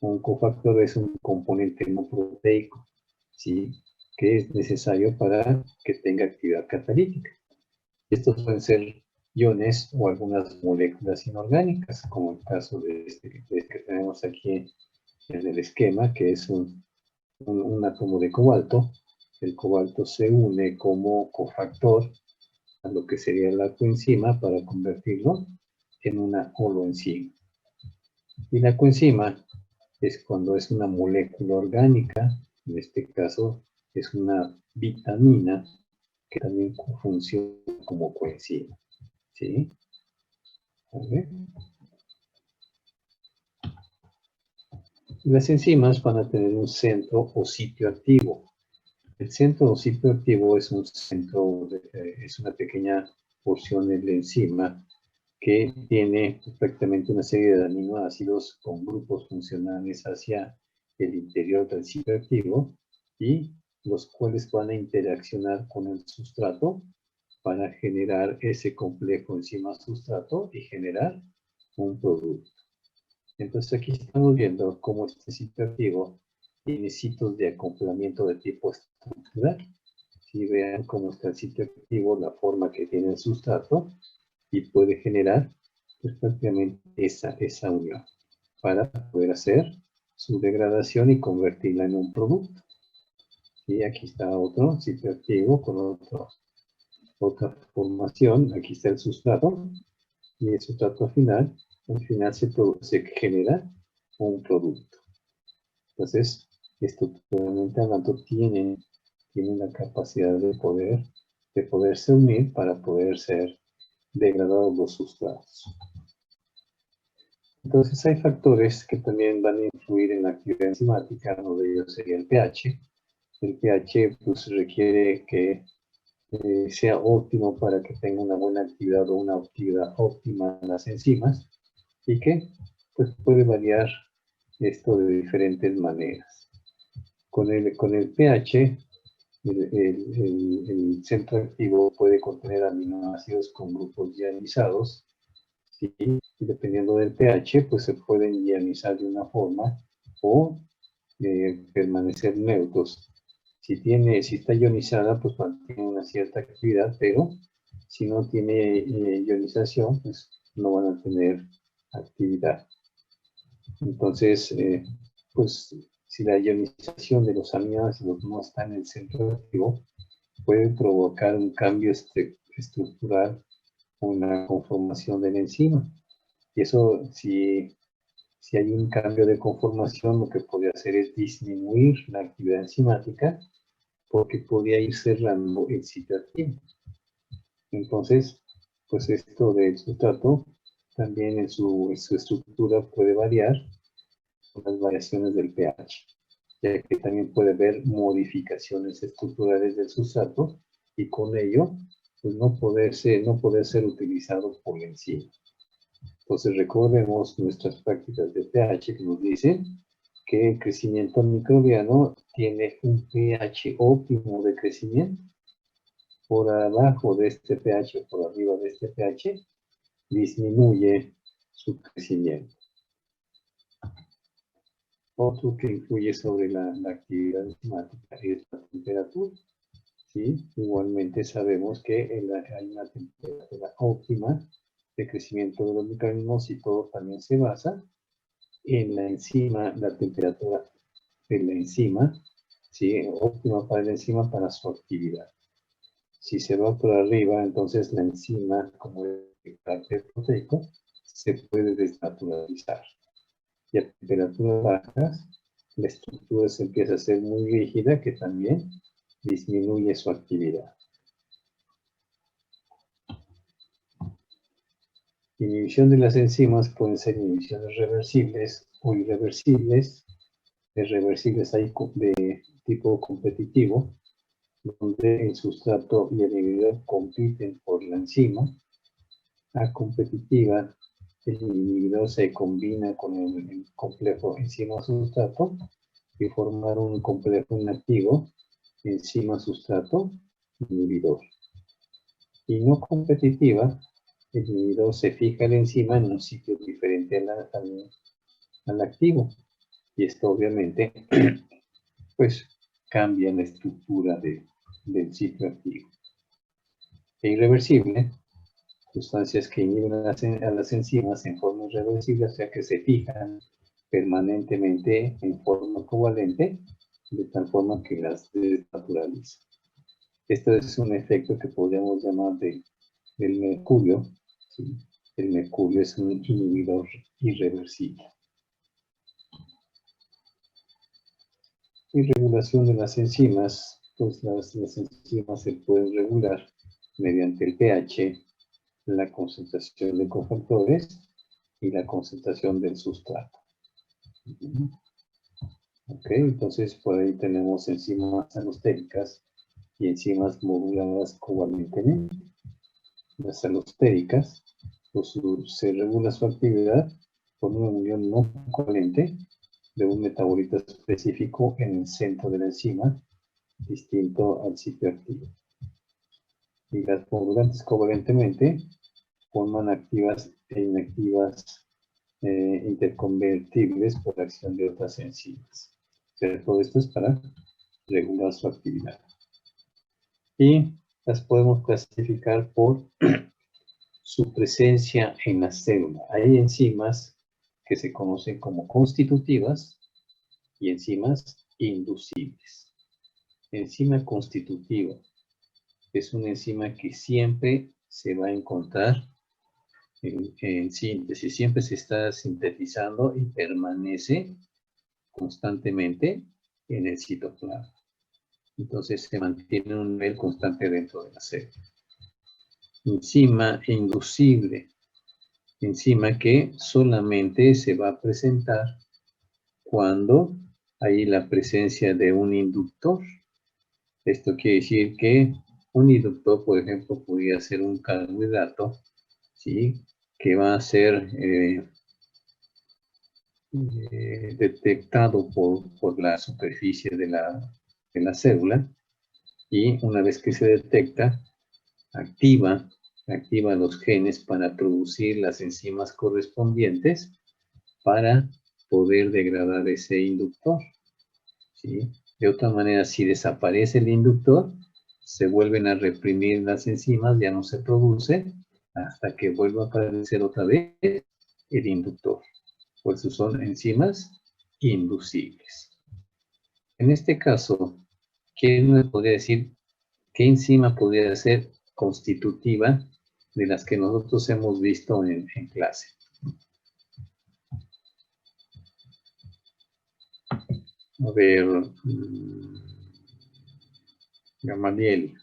S1: Un cofactor es un componente no proteico, ¿sí? Que es necesario para que tenga actividad catalítica. Estos pueden ser iones o algunas moléculas inorgánicas, como el caso de este que tenemos aquí en el esquema, que es un átomo de cobalto. El cobalto se une como cofactor a lo que sería la coenzima para convertirlo en una holoenzima. Y la coenzima es cuando es una molécula orgánica, en este caso es una vitamina que también funciona como coenzima. ¿Sí? ¿Vale? Las enzimas van a tener un centro o sitio activo. El centro o sitio activo es un centro, es una pequeña porción de la enzima que tiene prácticamente una serie de aminoácidos con grupos funcionales hacia el interior del sitio activo y los cuales van a interaccionar con el sustrato para generar ese complejo enzima-sustrato y generar un producto. Entonces aquí estamos viendo cómo este sitio activo tiene sitios de acoplamiento de tipo estructural. Si vean cómo está el sitio activo, la forma que tiene el sustrato, y puede generar pues, prácticamente esa unión para poder hacer su degradación y convertirla en un producto. Y aquí está otro sitio activo con otra formación. Aquí está el sustrato y el sustrato final, al final se genera un producto. Entonces, estructuralmente hablando, tienen la capacidad de poderse unir para poder ser degradados los sustratos. Entonces hay factores que también van a influir en la actividad enzimática. Uno de ellos sería el pH. El pH pues, requiere que sea óptimo para que tenga una buena actividad o una actividad óptima en las enzimas y que pues, puede variar esto de diferentes maneras. Con el pH, el centro activo puede contener aminoácidos con grupos ionizados, ¿sí? Y dependiendo del pH, pues se pueden ionizar de una forma o permanecer neutros. Si está ionizada, pues mantiene una cierta actividad, pero si no tiene ionización, pues no van a tener actividad. Entonces, pues si la ionización de los aminoácidos no está en el centro activo, puede provocar un cambio estructural o una conformación de la enzima. Y eso, si hay un cambio de conformación, lo que podría hacer es disminuir la actividad enzimática porque podría ir cerrando el sitio activo. Entonces, pues esto del sustrato también en su estructura puede variar con las variaciones del pH, ya que también puede haber modificaciones estructurales del sustrato y con ello pues no poder ser utilizado por la enzima. Entonces recordemos nuestras prácticas de pH que nos dicen que el crecimiento microbiano tiene un pH óptimo de crecimiento. Por abajo de este pH, por arriba de este pH, disminuye su crecimiento. Otro que influye sobre la actividad enzimática es la temperatura. ¿Sí? Igualmente sabemos que hay una temperatura óptima de crecimiento de los microorganismos y todo también se basa en la enzima, la temperatura de la enzima, ¿sí? Óptima para la enzima para su actividad. Si se va por arriba, entonces la enzima, como es el carácter proteico, se puede desnaturalizar. Y a temperaturas bajas, la estructura se empieza a ser muy rígida, que también disminuye su actividad. Inhibición de las enzimas pueden ser inhibiciones reversibles o irreversibles. De reversibles hay de tipo competitivo, donde el sustrato y el inhibidor compiten por la enzima. A competitiva, el inhibidor se combina con el complejo enzima-sustrato y formar un complejo inactivo enzima-sustrato-inhibidor. Y no competitiva, el inhibidor se fija la enzima en un sitio diferente al activo. Y esto obviamente pues cambia la estructura del sitio activo. E irreversible, sustancias que inhiben a las enzimas en forma irreversible, o sea que se fijan permanentemente en forma covalente, de tal forma que las desnaturaliza. Este es un efecto que podríamos llamar del mercurio. ¿Sí? El mercurio es un inhibidor irreversible. Y regulación de las enzimas, pues las enzimas se pueden regular mediante el pH, la concentración de cofactores y la concentración del sustrato. Ok, entonces por ahí tenemos enzimas alostéricas y enzimas moduladas covalentemente. las alostéricas, se regula su actividad por una unión no covalente de un metabolito específico en el centro de la enzima, distinto al sitio activo. Y las modulantes covalentemente forman activas e inactivas interconvertibles por acción de otras enzimas. O sea, todo esto es para regular su actividad. Y las podemos clasificar por su presencia en la célula. Hay enzimas que se conocen como constitutivas y enzimas inducibles. Enzima constitutiva es una enzima que siempre se va a encontrar en síntesis, siempre se está sintetizando y permanece constantemente en el citoplasma. Entonces se mantiene un nivel constante dentro de la célula. Enzima inducible, enzima que solamente se va a presentar cuando hay la presencia de un inductor. Esto quiere decir que un inductor, por ejemplo, podría ser un carbohidrato, ¿sí? Que va a ser detectado por la superficie de la célula, y una vez que se detecta, activa los genes para producir las enzimas correspondientes para poder degradar ese inductor, ¿sí? De otra manera, si desaparece el inductor, se vuelven a reprimir las enzimas, ya no se produce, hasta que vuelva a aparecer otra vez el inductor. Por eso son enzimas inducibles. En este caso, ¿quién me podría decir qué enzima podría ser constitutiva de las que nosotros hemos visto en clase? A ver, Gamaliel,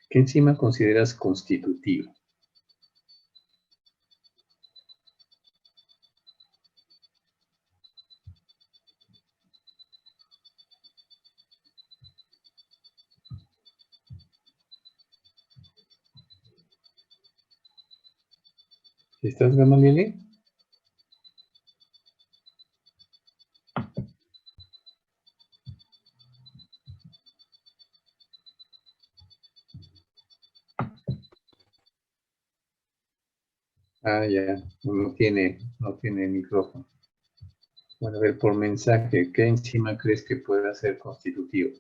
S1: ¿qué enzima consideras constitutiva? ¿Estás, Gamaliel? Ah, ya, no tiene micrófono. Bueno, a ver, por mensaje, ¿qué enzima crees que pueda ser constitutivo?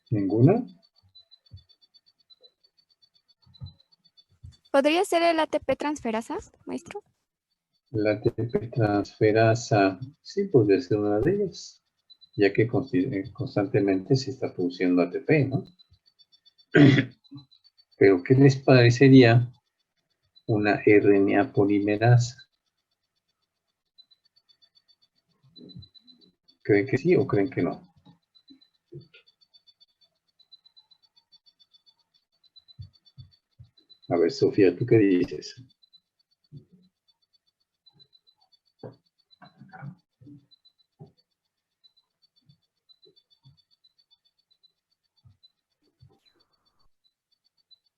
S1: ¿Ninguna?
S2: ¿Podría ser el ATP transferasa, maestro?
S1: La ATP transferasa, sí, podría ser una de ellas, ya que constantemente se está produciendo ATP, ¿no? Pero, ¿qué les parecería una RNA polimerasa? ¿Creen que sí o creen que no? A ver, Sofía, ¿tú qué dices?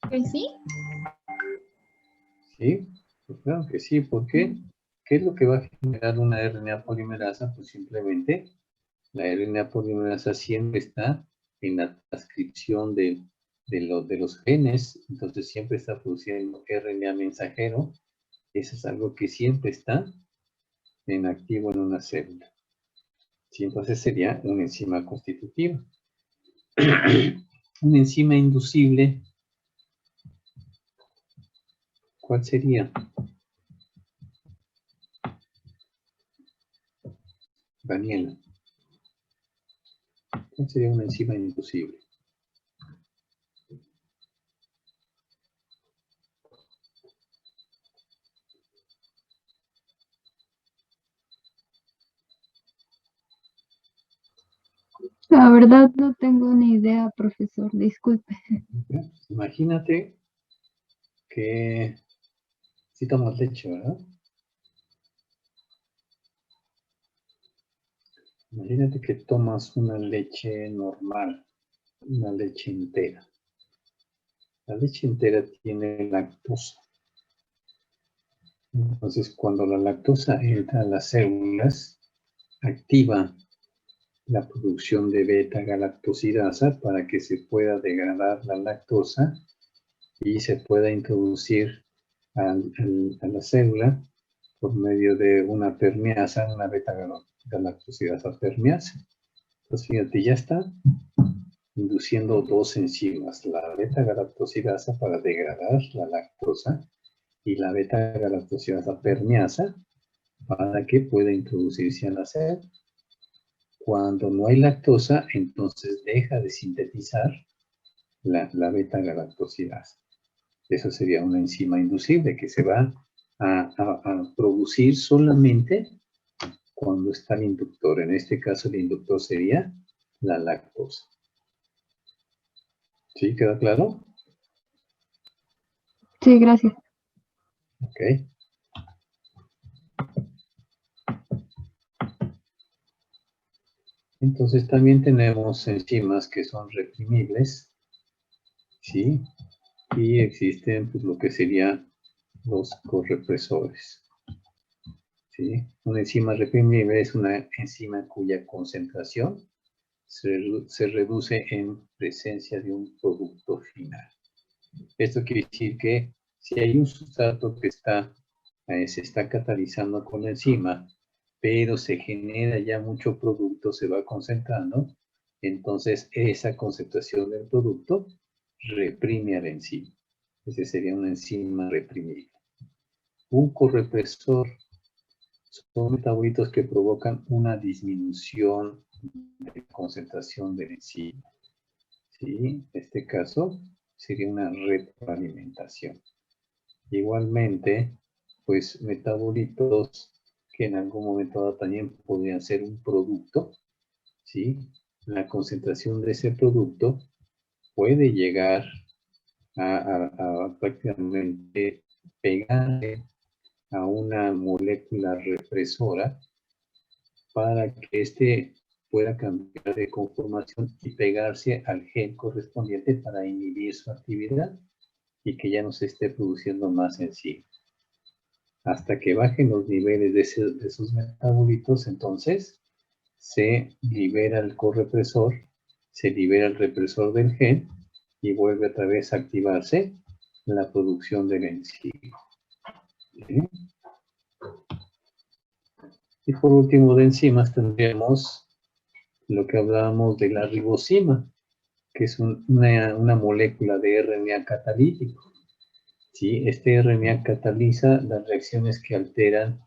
S3: Que sí.
S1: Sí, pues claro que sí. ¿Por qué? ¿Qué es lo que va a generar una RNA polimerasa? Pues simplemente la RNA polimerasa siempre está en la transcripción de los genes, entonces siempre está produciendo RNA mensajero. Eso es algo que siempre está en activo en una célula. Sí, entonces sería una enzima constitutiva. Una enzima inducible, ¿cuál sería? Daniela, ¿cuál sería una enzima inducible?
S3: La verdad no tengo ni idea, profesor, disculpe.
S1: Imagínate que si tomas leche, ¿verdad? Imagínate que tomas una leche normal, una leche entera. La leche entera tiene lactosa. Entonces, cuando la lactosa entra a las células, activa la producción de beta-galactosidasa para que se pueda degradar la lactosa y se pueda introducir a la célula por medio de una permeasa, una beta-galactosidasa permeasa. Entonces, fíjate, ya está induciendo dos enzimas, la beta-galactosidasa para degradar la lactosa y la beta-galactosidasa permeasa para que pueda introducirse a la célula. Cuando no hay lactosa, entonces deja de sintetizar la beta-galactosidasa. Eso sería una enzima inducible que se va a producir solamente cuando está el inductor. En este caso, el inductor sería la lactosa. ¿Sí? ¿Queda claro?
S3: Sí, gracias.
S1: Ok. Entonces también tenemos enzimas que son reprimibles, ¿sí? Y existen pues, lo que serían los correpresores, ¿sí? Una enzima reprimible es una enzima cuya concentración se reduce en presencia de un producto final. Esto quiere decir que si hay un sustrato que se está catalizando con la enzima, pero se genera ya mucho producto, se va concentrando, entonces esa concentración del producto reprime a la enzima. Ese sería una enzima reprimida. Un correpresor son metabolitos que provocan una disminución de concentración de la enzima. ¿Sí? En este caso sería una retroalimentación. Igualmente, pues metabolitos que en algún momento dado también podrían ser un producto, ¿sí? La concentración de ese producto puede llegar a prácticamente pegarle a una molécula represora para que éste pueda cambiar de conformación y pegarse al gen correspondiente para inhibir su actividad y que ya no se esté produciendo más enzima. Hasta que bajen los niveles de esos metabolitos, entonces se libera el correpresor, se libera el represor del gen y vuelve otra vez a activarse la producción de la enzima. ¿Sí? Y por último, de enzimas tendríamos lo que hablábamos de la ribosima, que es una molécula de RNA catalítico. ¿Sí? Este RNA cataliza las reacciones que alteran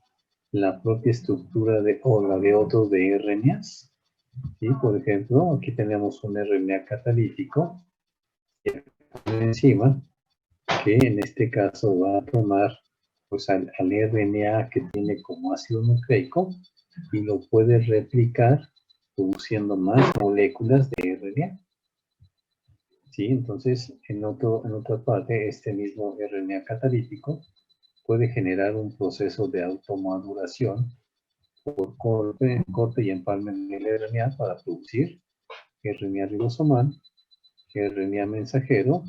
S1: la propia estructura o la de otros de RNAs. ¿Sí? Por ejemplo, aquí tenemos un RNA catalítico, una enzima, que en este caso va a tomar pues, al RNA que tiene como ácido nucleico y lo puede replicar produciendo más moléculas de RNA. ¿Sí? Entonces, en otra parte, este mismo RNA catalítico puede generar un proceso de automaduración por corte y empalme en el RNA para producir RNA ribosomal, RNA mensajero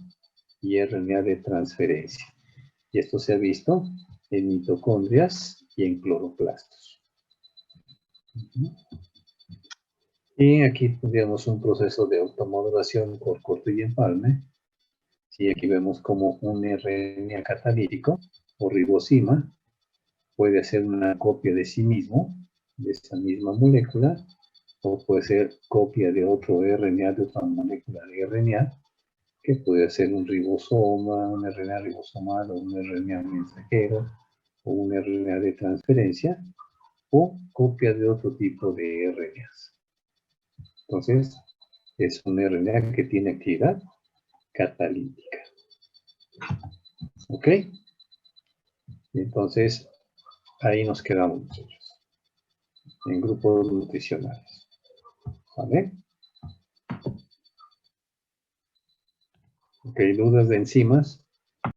S1: y RNA de transferencia. Y esto se ha visto en mitocondrias y en cloroplastos. Y aquí tendríamos un proceso de automodulación por corte y empalme. Y aquí vemos como un RNA catalítico o ribosima puede hacer una copia de sí mismo, de esa misma molécula, o puede ser copia de otro RNA, de otra molécula de RNA, que puede ser un ribosoma, un RNA ribosomal, o un RNA mensajero, o un RNA de transferencia, o copia de otro tipo de RNAs. Entonces, es un RNA que tiene actividad catalítica. ¿Ok? Entonces, ahí nos quedamos nosotros, en grupos nutricionales. ¿Vale? Ok, dudas de enzimas.